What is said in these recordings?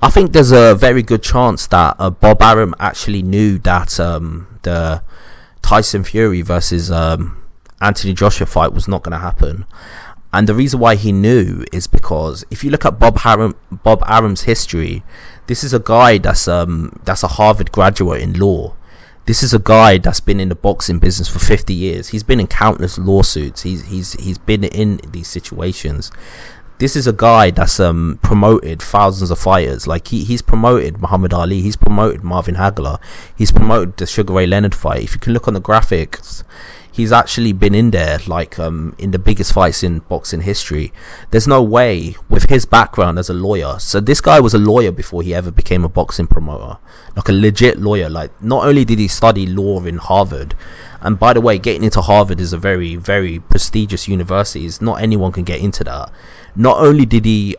I think there's a very good chance that Bob Arum actually knew that the Tyson Fury versus Anthony Joshua fight was not going to happen. And the reason why he knew is because if you look at Bob Arum's history, this is a guy that's a Harvard graduate in law. This is a guy that's been in the boxing business for 50 years. He's been in countless lawsuits. He's been in these situations. This is a guy that's promoted thousands of fighters. Like he's promoted Muhammad Ali. He's promoted Marvin Hagler. He's promoted the Sugar Ray Leonard fight. If you can look on the graphics, he's actually been in there, like in the biggest fights in boxing history. There's no way, with his background as a lawyer. So this guy was a lawyer before he ever became a boxing promoter, like a legit lawyer. Like, not only did he study law in Harvard, and by the way, getting into Harvard is a very, very prestigious university. Not anyone can get into that. Not only did he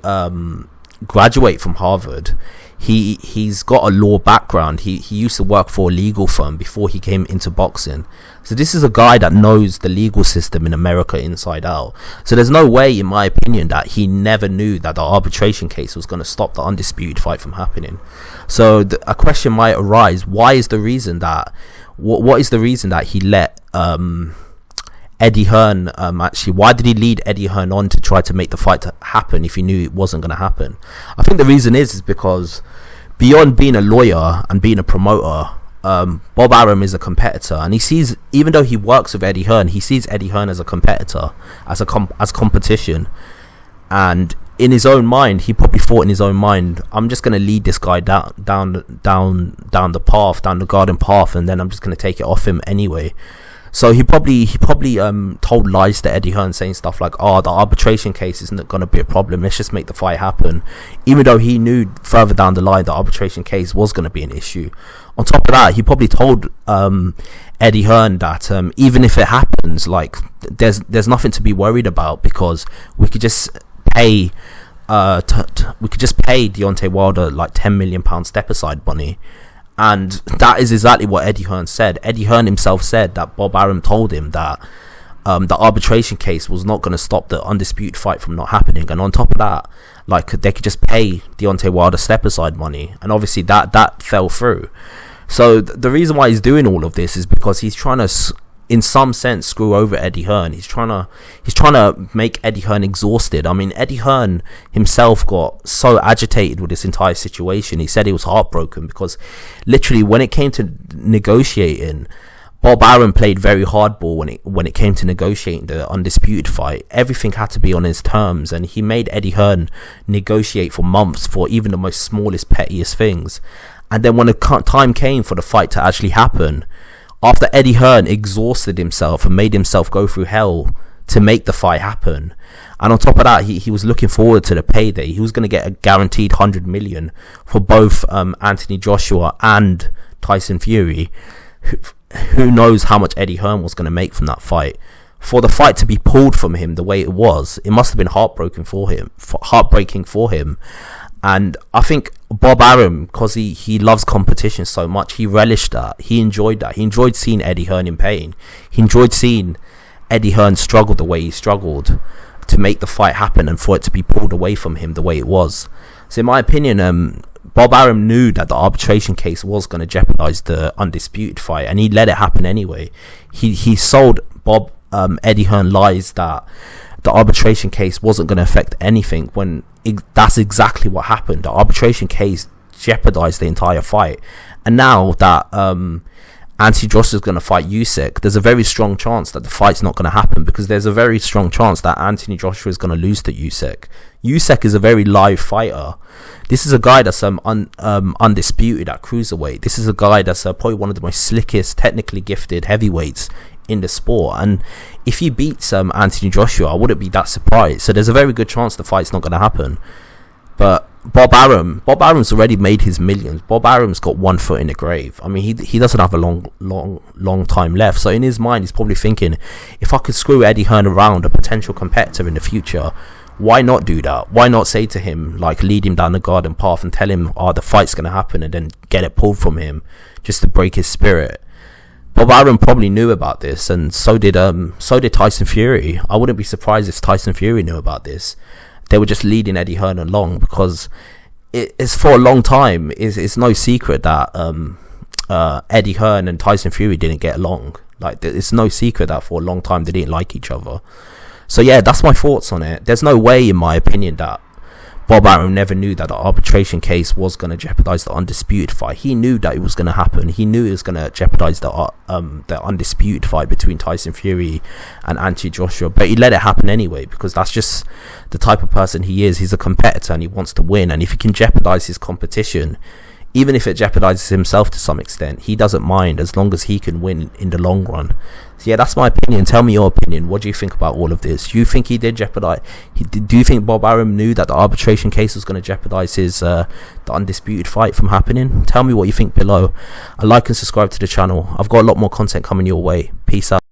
graduate from Harvard, he's got a law background. He used to work for a legal firm before he came into boxing. So this is a guy that knows the legal system in America inside out. So there's no way, in my opinion, that he never knew that the arbitration case was going to stop the undisputed fight from happening. So a question might arise: why is the reason that what is the reason that he let Eddie Hearn actually, why did he lead Eddie Hearn on to try to make the fight to happen if he knew it wasn't going to happen? I think the reason is because beyond being a lawyer and being a promoter, Bob Arum is a competitor, and he sees, even though he works with Eddie Hearn, he sees Eddie Hearn as a competitor, as competition. And in his own mind, he probably thought in his own mind, I'm just going to lead this guy down the path, down the garden path, and then I'm just going to take it off him anyway. So he probably told lies to Eddie Hearn, saying stuff like, "Oh, the arbitration case isn't going to be a problem. Let's just make the fight happen," even though he knew further down the line the arbitration case was going to be an issue. On top of that, he probably told Eddie Hearn that even if it happens, like there's nothing to be worried about, because we could just pay Deontay Wilder like £10 million step aside money. And that is exactly what Eddie Hearn said. Eddie Hearn himself said that Bob Arum told him that the arbitration case was not going to stop the undisputed fight from not happening. And on top of that, like, they could just pay Deontay Wilder step aside money, and obviously that fell through. So the reason why he's doing all of this is because he's trying to, in some sense, screw over Eddie Hearn. He's trying to make Eddie Hearn exhausted. I mean, Eddie Hearn himself got so agitated with this entire situation. He said he was heartbroken because literally when it came to negotiating, Bob Arum played very hardball when it came to negotiating the undisputed fight. Everything had to be on his terms, and he made Eddie Hearn negotiate for months for even the most smallest, pettiest things. And then when the time came for the fight to actually happen, after Eddie Hearn exhausted himself and made himself go through hell to make the fight happen, and on top of that, he was looking forward to the payday. He was going to get a guaranteed $100 million for both Anthony Joshua and Tyson Fury. Who knows how much Eddie Hearn was going to make from that fight? For the fight to be pulled from him the way it was, it must have been heartbreaking for him. And I think Bob Arum, because he loves competition so much, he relished that. He enjoyed that. He enjoyed seeing Eddie Hearn in pain. He enjoyed seeing Eddie Hearn struggle the way he struggled to make the fight happen and for it to be pulled away from him the way it was. So in my opinion, Bob Arum knew that the arbitration case was going to jeopardize the undisputed fight, and he let it happen anyway. He sold Eddie Hearn lies that the arbitration case wasn't going to affect anything, when that's exactly what happened. The arbitration case jeopardized the entire fight. And now that Anthony Joshua is going to fight Usyk, there's a very strong chance that the fight's not going to happen, because there's a very strong chance that Anthony Joshua is going to lose to Usyk. Usyk is a very live fighter. This is a guy that's undisputed at cruiserweight. This is a guy that's probably one of the most slickest, technically gifted heavyweights in the sport, and if he beats Anthony Joshua, I wouldn't be that surprised. So there's a very good chance the fight's not going to happen. But Bob Arum's already made his millions. Bob Arum's got one foot in the grave. I mean, he doesn't have a long time left. So in his mind, he's probably thinking, if I could screw Eddie Hearn around, a potential competitor in the future, why not do that? Why not say to him, like, lead him down the garden path and tell him, the fight's going to happen, and then get it pulled from him just to break his spirit? Bob Arum probably knew about this, and so did Tyson Fury. I wouldn't be surprised if Tyson Fury knew about this. They were just leading Eddie Hearn along, because it's for a long time. It's no secret that Eddie Hearn and Tyson Fury didn't get along. Like, it's no secret that for a long time they didn't like each other. So yeah, that's my thoughts on it. There's no way, in my opinion, that Bob Arum never knew that the arbitration case was going to jeopardize the undisputed fight. He knew that it was going to happen. He knew it was going to jeopardize the undisputed fight between Tyson Fury and Anthony Joshua, but he let it happen anyway, because that's just the type of person he is. He's a competitor and he wants to win, and if he can jeopardize his competition, even if it jeopardizes himself to some extent, he doesn't mind, as long as he can win in the long run. So yeah, that's my opinion. Tell me your opinion. What do you think about all of this? Do you think he did jeopardize? Do you think Bob Arum knew that the arbitration case was going to jeopardize his the undisputed fight from happening? Tell me what you think below. And like and subscribe to the channel. I've got a lot more content coming your way. Peace out.